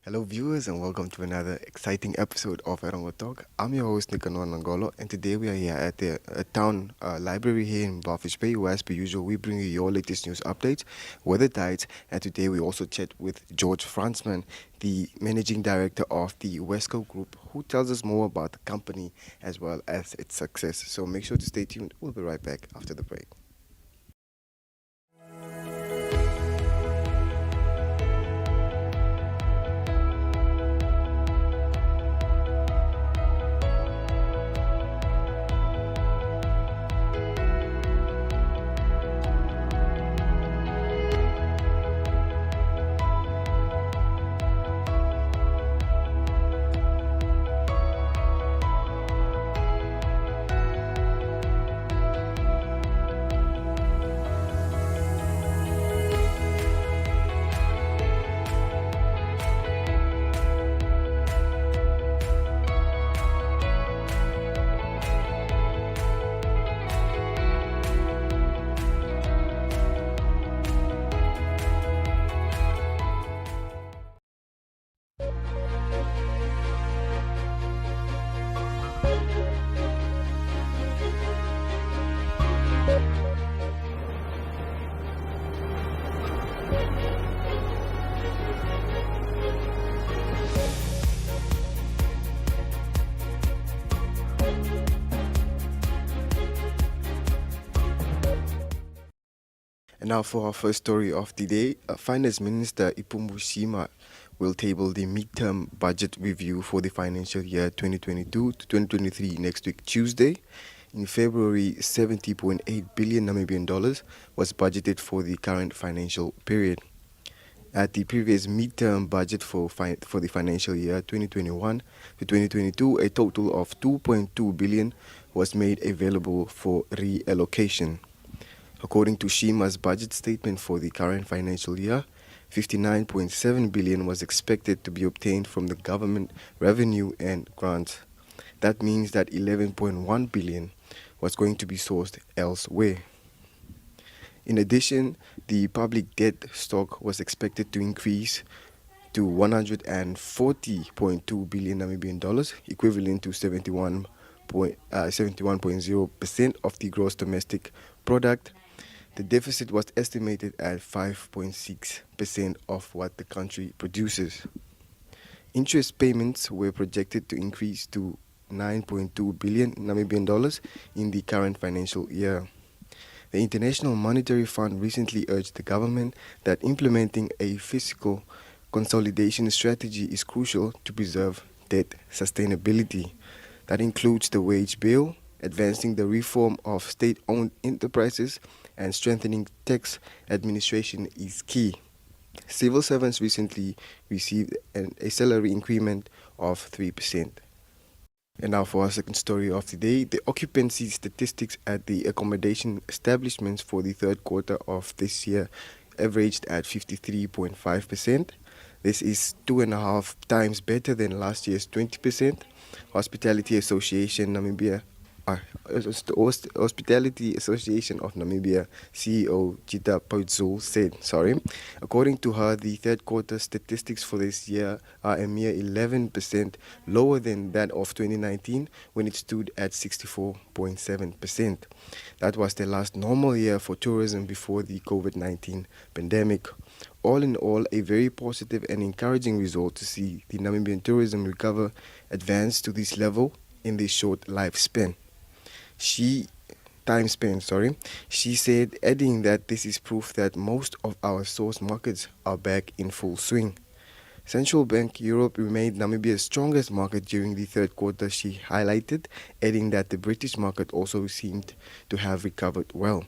Hello, viewers, and welcome to another exciting episode of Erongo Talk. I'm your host, Nicanor Nangolo, and today we are here at the town library here in Walvis Bay, where, as per usual, we bring you your latest news updates, weather tides, and today we also chat with George Fransman, the managing director of the Wesco Group, who tells us more about the company as well as its success. So make sure to stay tuned. We'll be right back after the break. And now for our first story of the day, Finance Minister Ipumbu Shima will table the midterm budget review for the financial year 2022 to 2023 next week, Tuesday. In February, 70.8 billion Namibian dollars was budgeted for the current financial period. At the previous midterm budget for the financial year 2021 to 2022, a total of 2.2 billion was made available for reallocation. According to Shima's budget statement for the current financial year, 59.7 billion was expected to be obtained from the government revenue and grants. That means that 11.1 billion was going to be sourced elsewhere. In addition, the public debt stock was expected to increase to 140.2 billion Namibian dollars, equivalent to 71.0% of the gross domestic product. The deficit was estimated at 5.6% of what the country produces. Interest payments were projected to increase to 9.2 billion Namibian dollars in the current financial year. The International Monetary Fund recently urged the government that implementing a fiscal consolidation strategy is crucial to preserve debt sustainability. That includes the wage bill, advancing the reform of state-owned enterprises, and strengthening tax administration is key. Civil servants recently received a salary increment of 3%. And now for our second story of the day, the occupancy statistics at the accommodation establishments for the third quarter of this year averaged at 53.5%. This is 2.5 times better than last year's 20%. Hospitality Association Namibia Hospitality Association of Namibia CEO Jita Paudzul said, according to her, the third quarter statistics for this year are a mere 11% lower than that of 2019 when it stood at 64.7%. That was the last normal year for tourism before the COVID-19 pandemic. All in all, a very positive and encouraging result to see the Namibian tourism recover advance to this level in this short lifespan. She said, adding that this is proof that most of our source markets are back in full swing. Central Bank Europe remained Namibia's strongest market during the third quarter, she highlighted, adding that the British market also seemed to have recovered well.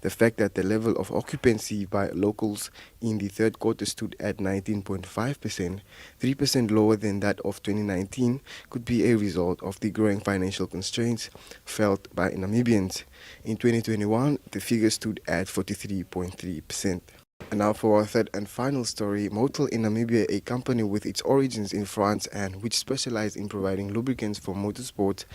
The fact that the level of occupancy by locals in the third quarter stood at 19.5%, 3% lower than that of 2019, could be a result of the growing financial constraints felt by Namibians. In 2021, the figure stood at 43.3%. And now for our third and final story, Motel in Namibia, a company with its origins in France and which specializes in providing lubricants for motorsports,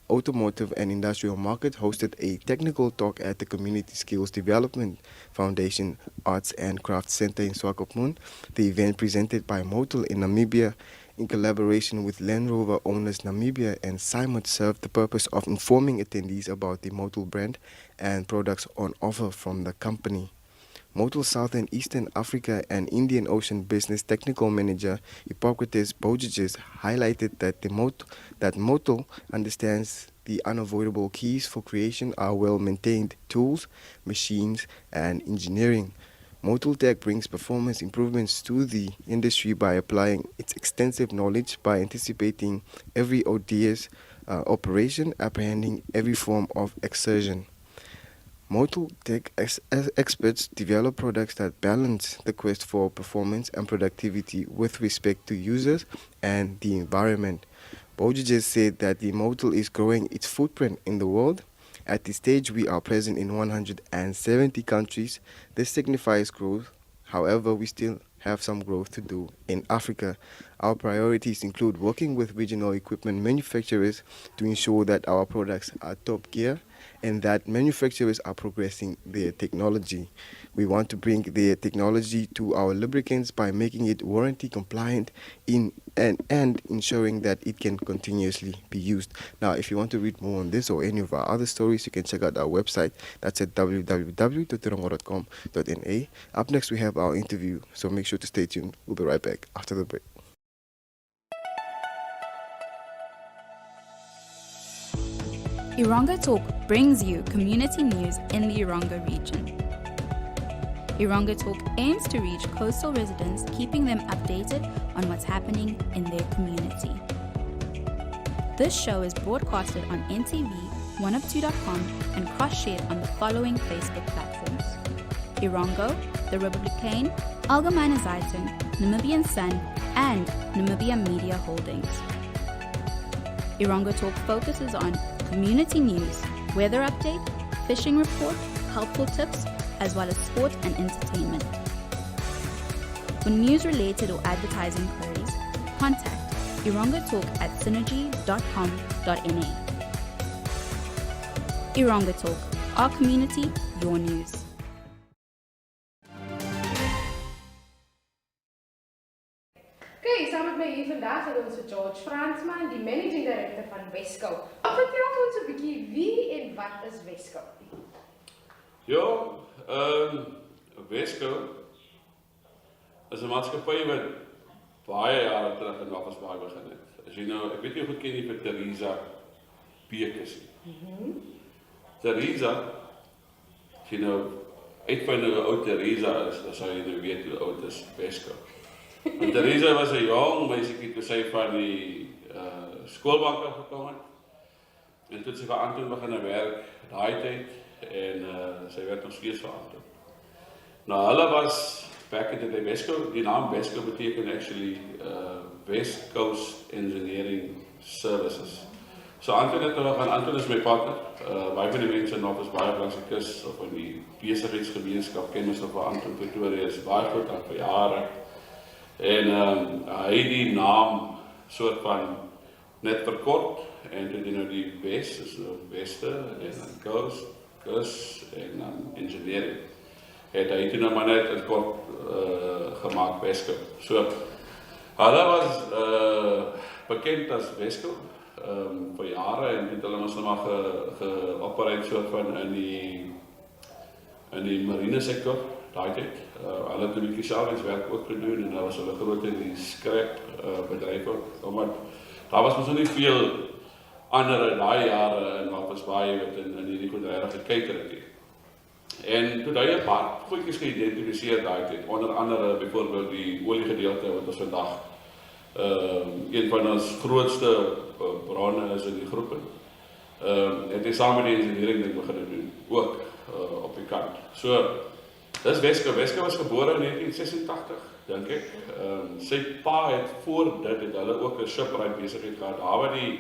automotive and industrial market hosted a technical talk at the Community Skills Development Foundation Arts and Crafts Center in Swakopmund. The event presented by Motul in Namibia in collaboration with Land Rover Owners Namibia and Simon served the purpose of informing attendees about the Motul brand and products on offer from the company. Motul South and Eastern Africa and Indian Ocean Business Technical Manager Hippocrates Bojages highlighted that Motul understands the unavoidable keys for creation are well-maintained tools, machines, and engineering. Motul Tech brings performance improvements to the industry by applying its extensive knowledge by anticipating every ODS operation, apprehending every form of exertion. Motul Tech experts develop products that balance the quest for performance and productivity with respect to users and the environment. Bojages said that the Motul is growing its footprint in the world. At this stage, we are present in 170 countries. This signifies growth. However, we still have some growth to do in Africa. Our priorities include working with regional equipment manufacturers to ensure that our products are top gear and that manufacturers are progressing their technology. We want to bring their technology to our lubricants by making it warranty compliant and ensuring that it can continuously be used. Now, if you want to read more on this or any of our other stories, you can check out our website. That's at www.erongo.com.na. Up next, we have our interview, so make sure to stay tuned. We'll be right back after the break. Erongo Talk brings you community news in the Erongo region. Erongo Talk aims to reach coastal residents, keeping them updated on what's happening in their community. This show is broadcasted on NTV, 102.com, and cross-shared on the following Facebook platforms: Erongo, The Republican, Algemeine Zeitung, Namibian Sun, and Namibia Media Holdings. Erongo Talk focuses on community news, weather update, fishing report, helpful tips, as well as sport and entertainment. For news-related or advertising queries, contact Erongo Talk at synergy.com.na. Erongo Talk, our community, your news. Okay, saam met my hier vandag het ons vir George Fransman, die managing director van Wesco. Vertel ons 'n bietjie wie en wat is Wesco? Ja, Wesco is 'n maatskappy wat baie jare terug in Walvis Bay begin het. As jy nou, ek weet nie of jy ken nie vir Theresa Bekes nie. Theresa, as jy nou uitvind hoe oud Theresa is, dan sal jy nou weet hoe oud is Wesco. En Theresa was 'n jong meisietjie toe sy van die skoolbank af gekom het. En toe sy vir Anton begin werk daai tyd en sy werk nog steeds vir Anton. Nou hulle was back in the Wesco, die naam Wesco beteken actually West Coast Engineering Services. So Anton het nou gaan, Anton is my partner. Baie van die mense nog is baie langs die kus of in die besigheidsgemeenskap ken ons nog vir Anton Pretoria is baie goed aan vir jare. En hy het die naam soort van net verkort en toe nou die West is nou Weste en dan Coast, Kus en dan Engineering. Het hy toe nou maar net in kort gemaak Wesco. So, hulle was bekend as Wesco vir jare en het hulle ons nou maar geoperate soort van in die marine sektor, daai tyd. Hulle het 'n bietjie selfwerk ook gedoen en daar was hulle groot in die scrap bedryf ook, omdat daar was mos nie veel ander daai jare in Walvis Bay wat in hierdie bedryf gekyk het. En toe daai 'n paar goedjies geïdentifiseer daai tyd, onder andere byvoorbeeld die oliegedeelte wat ons vandag een van ons grootste bronne is in die groepe. Het is saam met die engineering ding begin doen, ook op die kant. So, dis Wesco. Wesco was gebore in 1986, dink ek. Sy pa het voor dit het hulle ook 'n shipwright besigheid gehad. Daar waar die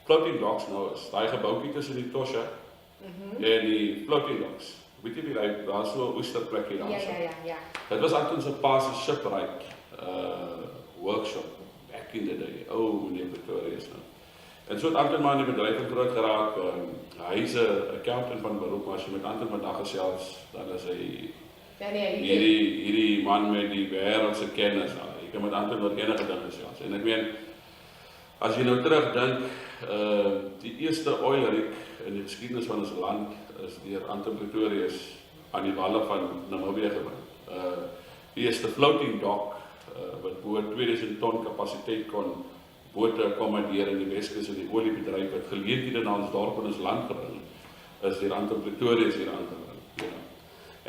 floating docks nou is, daai gebouetjie tussen die Tosha en die floating docks. Weet jy wie daar so 'n oesterplekkie daar is? Ja. Dit was Anton se pa se shipwright workshop back in the day. Meneer Pretoria is nou. En so het Anton maar in die bedryf groot geraak. Hy is 'n accountant van beroep, maar as jy met Anton vandag gesels, dan is hy Ja, nee, hierdie man met die wêreldse kennis. Jy kan met Anton oor enige ding gesels. En ek meen, as jy nou terugdink, die eerste oil rig in die geskiedenis van ons land is deur Anton Pretorius aan die walle van Namibië gebring. Die eerste floating dock wat bo 2000 ton kapasiteit kon bote akkommodeer in die Weskus en die oliebedryf wat geleenthede na ons dorp en ons land gebring is deur Anton Pretorius hier aangebring.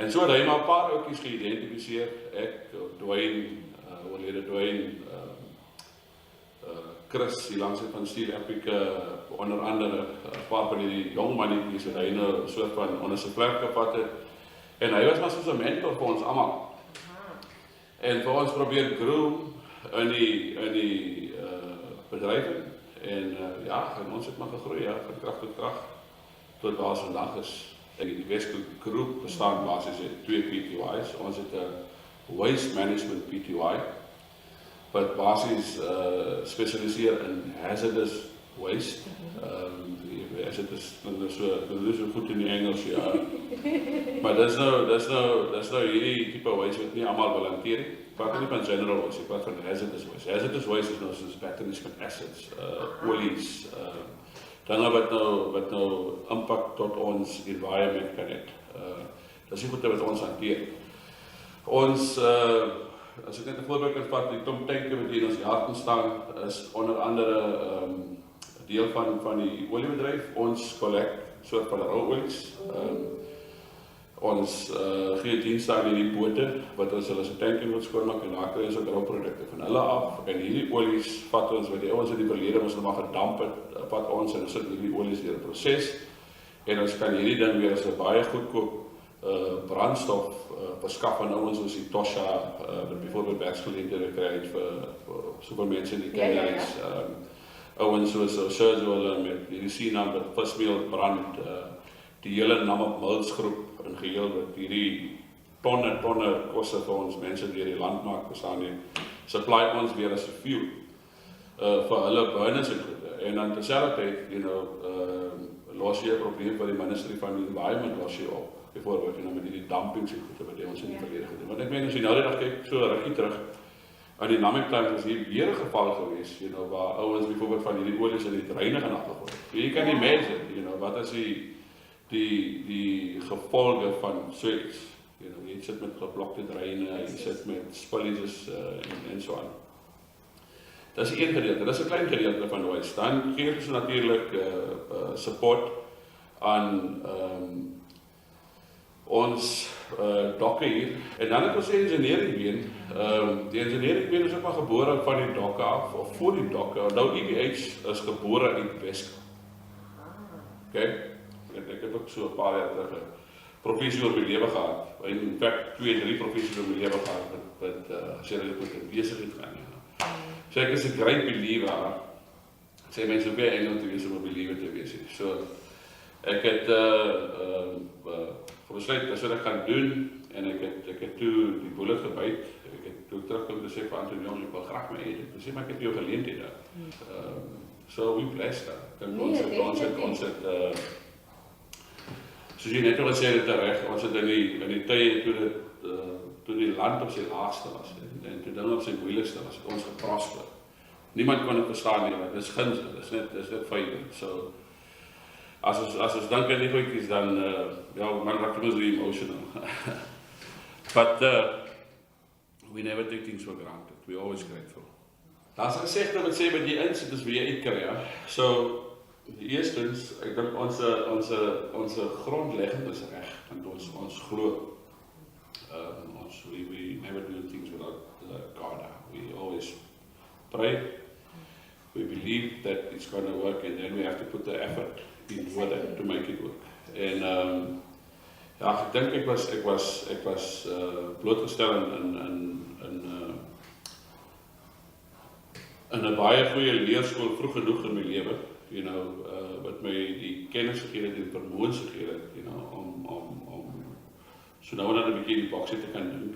En so het hy maar 'n paar oudjies geïdentifiseer, ek, Dwayne, oorlede Dwayne, Chris, die langste van Steel Africa, onder andere, 'n paar van die jong mannetjies wat hy nou 'n soort van onder sy plek gevat het. En hy was maar soos 'n mentor vir ons almal. En vir ons probeer groom in die bedryf. En en ons het maar gegroei, van krag tot krag, tot waar ons vandag is. En die Wesco Group bestaan basies uit 2 PTY's. Ons het 'n waste management PTY, wat basies spesialiseer in hazardous waste. Hazardous, dit is so goed in die Engels, ja. Maar dis nou hierdie tipe waste wat nie almal wil hanteer nie. Praat nie van general waste, praat van hazardous waste. Hazardous waste is nou soos batteries met acids, olies, dinge wat nou impak tot ons environment kan hê. Dis die goede wat ons hanteer. Ons, as ek net 'n voorbeeld kan vat, die tanke wat hier in ons hart staan, is onder andere deel van die oliebedryf. Ons collect soort van rouolies. Ons gee dienste aan die bote wat ons hulle se tanke moet skoonmaak en daar kry ons ook rouprodukte van hulle af. En hierdie olies vat ons wat die ouens in die verlede ons nog maar gedamp het, vat ons en ons sit hierdie olies deur 'n proses en ons kan hierdie ding weer as 'n baie goedkoop brandstof verskaf aan ouens soos die Tosha, wat byvoorbeeld werksgeleenthede kry vir soveel mense in die kinderhuis. Ouens soos Sherzola met die Sinam wat vismeel brand, die hele Wesco Group in geheel wat hierdie tonne kosse vir ons mense deur die land maak, bestaan nie, supply ons weer as 'n fuel vir hulle burners en goede. En dan terselfdertyd, los jy 'n probleem vir die Ministry van die Environment los jy op. Byvoorbeeld met die dumpings en goede wat ons in die verlede gedoen. Want ek meen as jy nou die dag kyk so rukkie terug aan die Namibia was hier weer 'n geval gewees, waar ouens byvoorbeeld van hierdie olies in die treine gaan afgegooi. Jy kan imagine, wat is die gevolge van so iets. Jy sit met geblokte treine, jy sit met spulletjies en so aan. Dis een gedeelte, dis 'n klein gedeelte van waste. Dan gee ons natuurlik support aan ons dokke hier. En dan het ons die engineeringbeen. Die engineeringbeen is ook maar gebore van die dokke af, of voor die dokke. Nou EBH is gebore in Wesco. Okay? Ek het ook so 'n paar jaar terug 'n professie oor my lewe gehad. In fact, 2-3 professies oor my lewe gehad wat sê dat ek moet in besigheid gaan. So ek is 'n great believer. Sê mense op baie Engels te wees om 'n believer te wees. So ek het besluit dat ek gaan doen en ek het toe die bullet gebyt. Ek het toe terugkom en gesê vir Antonio, ek wil graag my eet. Ek sê maar ek het jou geleenthede. So we blessed that. Ons het soos jy net al gesê het reg, ons het in die tye toe die land op sy laagste was en toe dinge op sy moeilikste was, het ons geprosper. Niemand kon dit verstaan nie, want dis gunstig, dis net fyn. So as ons dink aan die goedjies dan man raak ons really emotional. But we never take things for granted. We always grateful. Daar's 'n gesegde wat sê wat jy insit is wie jy uitkry. So eerstens, ek dink ons grondlegging is reg, want ons glo. We never do things without God. We always pray. We believe that it's going to work, and then we have to put the effort in to make it work. En ek dink ek was blootgestel in 'n baie goeie leerskool vroeg genoeg in my lewe, wat my die kennis gegee het en vermoëns gegee het, om so nou en dan 'n bietjie die boksie te kan dink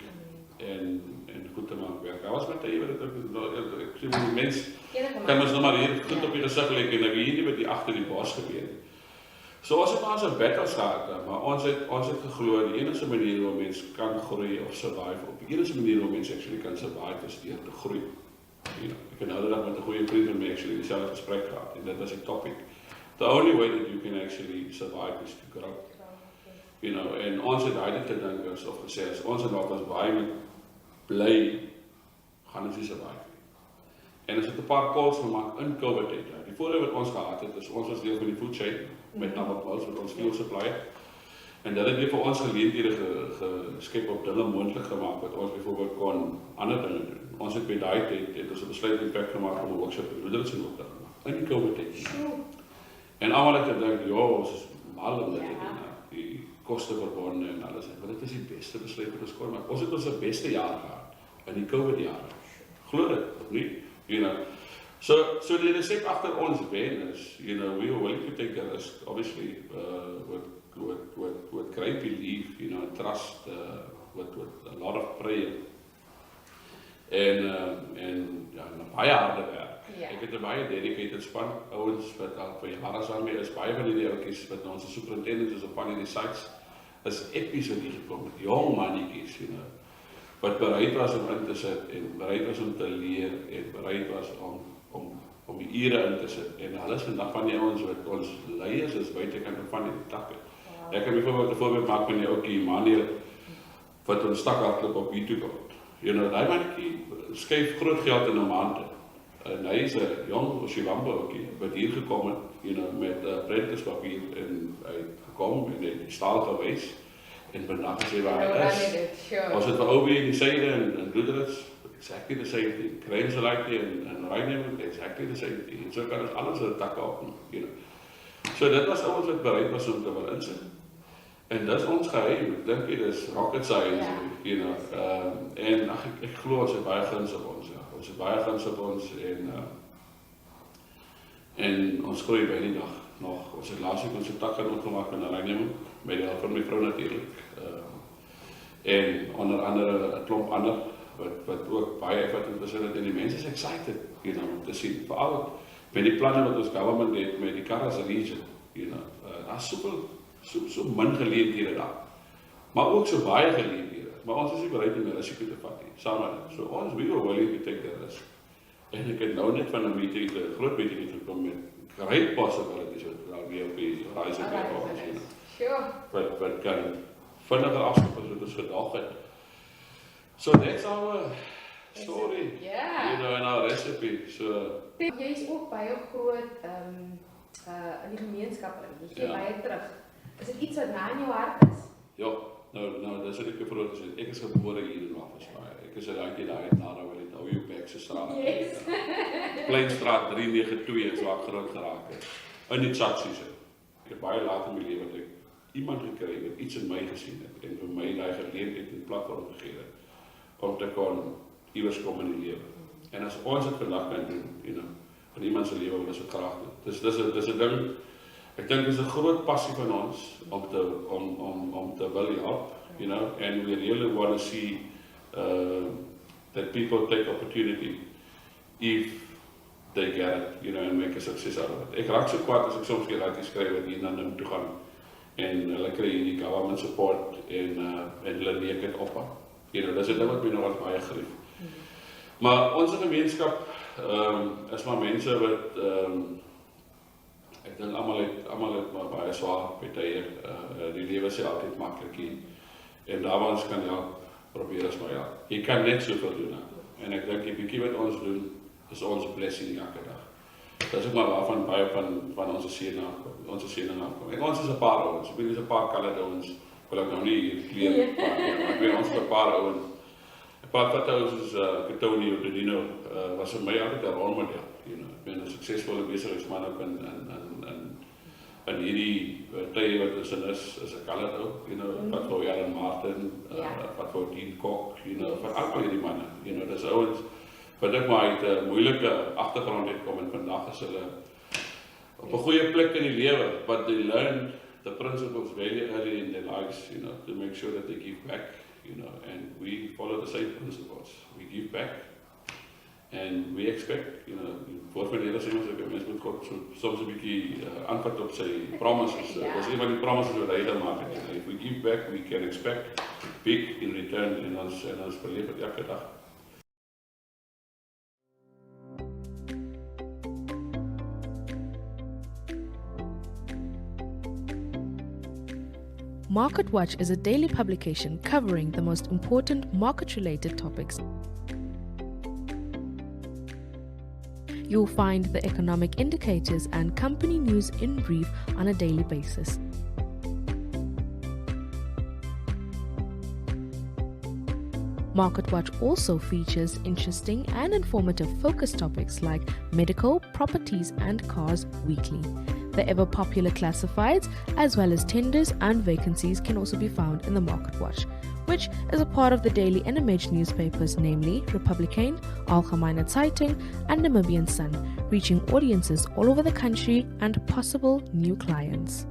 en en goed te maak werk. Daar was met tye wat ek sê die mens Enige kan man. ons nog maar hier goed op die gesig lê en ek weet nie wat hier agter die bos gebeur nie. So ons het maar so battles gehad, maar ons het geglo die enigste manier hoe mens kan groei of survive, of die enigste manier hoe mens actually kan survive is deur te groei. Ek het nou die dag met 'n goeie vriend van my actually dieselfde gesprek gehad en dit was die topic. The only way that you can actually survive is to grow. En ons het daai gedink of gesê as ons en wat ons baie met bly gaan ons nie survive. En as het 'n paar calls gemaak in COVID het. Die voordeel wat ons gehad het is ons was deel van die food chain met Namapols met ons fuel supply. En dit het vir ons geleenthede geskep op dinge moontlik gemaak wat ons byvoorbeeld kon ander dinge doen. Ons het by daai tyd het ons 'n besluit gemaak om 'n workshop te doen in op te maak. In die COVID tyd. En almal het gedink, "Jo, ons is mal om dit te doen." Die koste verbonde en alles. Maar dit is die beste besluit wat ons kon maak. Ons het ons beste jaar gehad in die COVID jare. Glo dit, of nie? So die recept agter ons wen is, we were willing to take the risk, obviously, with great belief, trust, with a lot of prayer. En baie harde werk. Ek het 'n baie dedicated span, ouens wat al vir jare saam mee is, baie van die ouetjies wat ons superintendents is op van die sites, is epies wat hier gekom het, jong mannetjies, wat bereid was om in te sit, en bereid was om te leer, en bereid was om die ure in te sit, en hulle is vandag van die ouens wat ons leiers is buitekant van die takke. Ek kan byvoorbeeld 'n voorbeeld maak van die ouetjie Emmanuel, wat ons stakhardloop op YouTube komt. Daai mannetjie skuif groot geld in 'n maand. En hy is 'n jong Oshiwambo ouetjie wat hier gekom het, met apprenticepapier en hy het gekom en hy staal gewys en vandag gesê waar hy is. Ons het vir Obi in die syde en Bloederits, exactly the same thing. Kruinselike en Reinham, exactly the same thing. En so kan ons alles in takke opnoem, So dit was ouens wat bereid was om te wil insit. En dis ons geheim, ek dink dit is rocket science, en ek glo ons het baie guns op ons, Ons het baie guns op ons en ons groei by die dag nog. Ons het laasweek ons takke opgemaak in Reinham, by die help van my vrou natuurlik. En onder andere 'n klomp ander wat ook baie effort ingesit het en die mense is excited, om te sien. Veral met die planne wat ons government het met die Karas region, daar's so min geleenthede daar. Maar ook so baie geleenthede. Maar ons is nie bereid om 'n risiko te vat nie, saam met dit. So ons we were willing to take the risk. En ek het nou net van 'n meeting, 'n groot meeting gekom met great possibilities wat daar weer op die rise het. Wat kan vinniger afskop as wat ons gedag het. So that's our story. And our recipe. So Jy is ook baie groot in die gemeenskap, jy gee baie terug. Is dit iets wat na in jou hart is? Ja, nou dis wat ek vroeër gesê het. Ek is gebore hier in Walvis Bay. Ek is 'n daai daar waar dit nou op Beckse straat. Kleinstraat 392 is waar ek groot geraak het. In die Tsatsies. Ek het baie laat in my lewe dat ek iemand gekry wat iets in my gesien het en vir my daai geleentheid en platform gegee het om te kon iewers kom in die lewe. En as ons dit vandag kan doen, in iemand se lewe, is dit graag doen. Dis 'n ding. Ek dink dis 'n groot passie van ons om te wil help, and we really want to see that people take opportunity if they get it, and make a success out of it. Ek raak so kwaad as ek soms weer raak skryf wat hier na hom toe gaan en hulle kry hierdie government support en hulle leek dit op. Dis 'n ding wat my nog baie grief. Maar ons gemeenskap is maar mense wat ek dink almal het maar baie swaar by tye. Die lewe is altyd maklik nie. En daar waar ons kan help, probeer ons maar. Jy kan net soveel doen. En ek dink die bietjie wat ons doen is ons blessing elke dag. Dit is ook maar waarvan baie van ons seëning afkom. En ons is 'n paar ouens. Ek weet dis 'n paar Caledonians. Wil ek nou nie klere praat nie, maar ek weet ons is 'n paar ouens. 'n Paar wat ouens soos Tony of Dino was vir my altyd 'n rolmodel. Ek ben 'n suksesvolle besigheidsman ook in hierdie tye wat ons is 'n Caledon, wat vir Jan Martin, wat vir Dean Kok, vir al hierdie manne. Dis ouens wat ek maar uit 'n moeilike agtergrond het kom en vandag is hulle op 'n goeie plek in die lewe, but they learn the principles very early in their lives, to make sure that they give back, and we follow the same principles. We give back, and we expect, voor van die hele sê ons ek mens moet God soms 'n bietjie antwoord op sy promises. Dis een van die promises wat hy dan maak. If we give back, we can expect big in return en ons beleef dit elke dag. Market Watch is a daily publication covering the most important market-related topics. You'll find the economic indicators and company news in brief on a daily basis. Market Watch also features interesting and informative focus topics like medical, properties, and cars weekly. The ever-popular classifieds, as well as tenders and vacancies, can also be found in the Market Watch, which is a part of the daily NMH newspapers, namely Republican, Algemene Zeitung, and Namibian Sun, reaching audiences all over the country and possible new clients.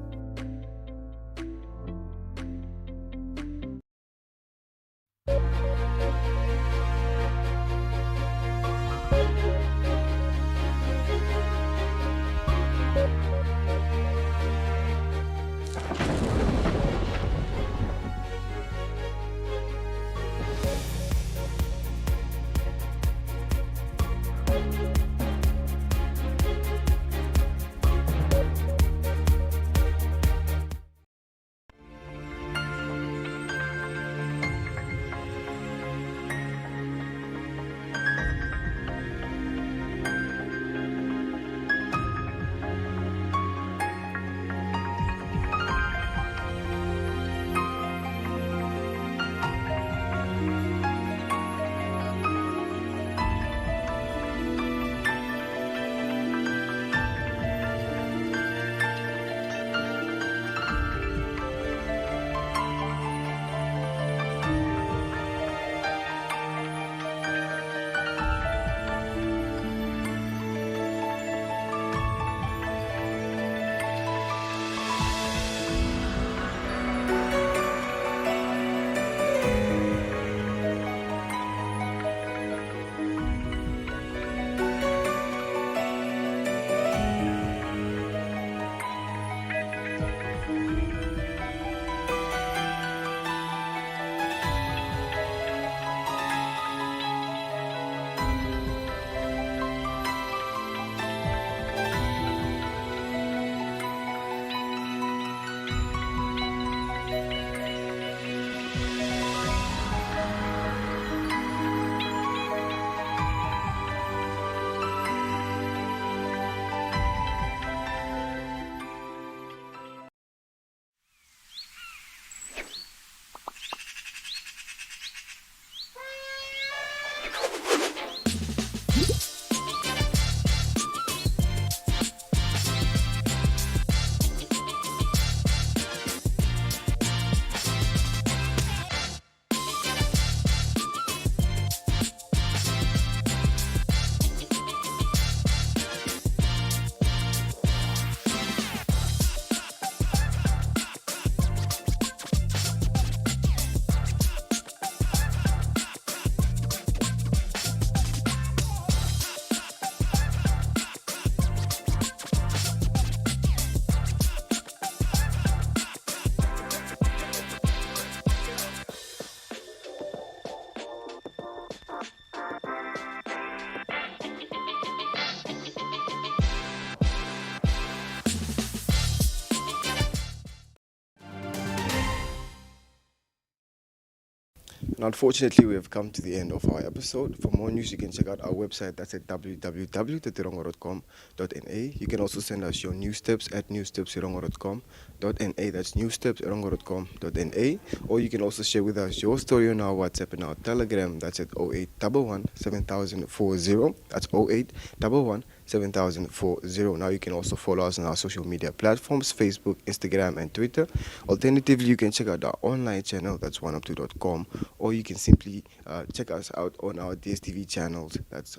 And unfortunately, we have come to the end of our episode. For more news, you can check out our website. That's at www.erongo.com.na. You can also send us your news tips at newstips@erongo.com.na. That's newstips@erongo.com.na. Or you can also share with us your story on our WhatsApp and our Telegram. That's at 0811 7040. That's 0811 7040. Now you can also follow us on our social media platforms, Facebook, Instagram, and Twitter. Alternatively, you can check out our online channel, that's 1up2.com, or you can simply check us out on our DSTV channels. That's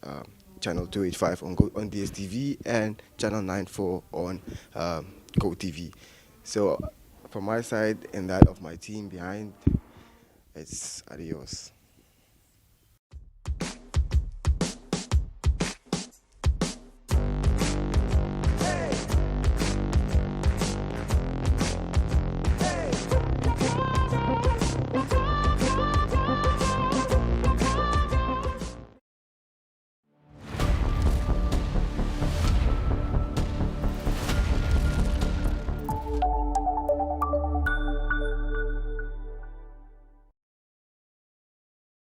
channel 285 on DSTV and channel 94 on GoTV. So from my side and that of my team behind It's adios.